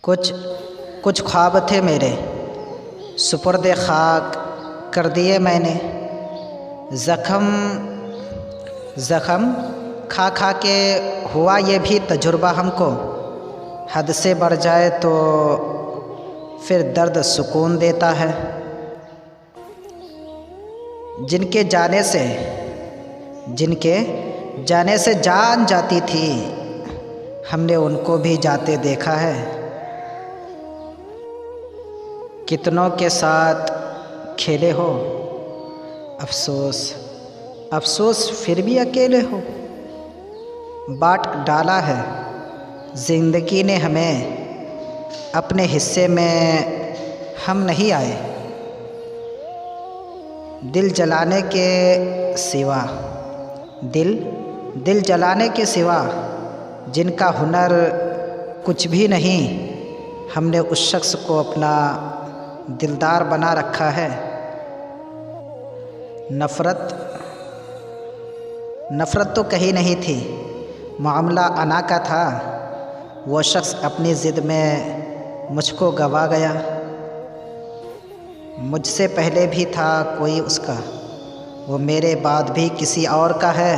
कुछ कुछ ख्वाब थे मेरे, सुपुर्द खाक कर दिए मैंने। ज़ख़म खा खा के हुआ ये भी तजुर्बा हमको, हद से बढ़ जाए तो फिर दर्द सुकून देता है। जिनके जाने से जान जाती थी, हमने उनको भी जाते देखा है। कितनों के साथ खेले हो, अफसोस फिर भी अकेले हो। बांट डाला है ज़िंदगी ने हमें, अपने हिस्से में हम नहीं आए। दिल जलाने के सिवा जिनका हुनर कुछ भी नहीं, हमने उस शख्स को अपना दिलदार बना रखा है। नफ़रत तो कहीं नहीं थी, मामला अना का था। वो शख्स अपनी ज़िद में मुझको गवा गया। मुझसे पहले भी था कोई उसका, वो मेरे बाद भी किसी और का है।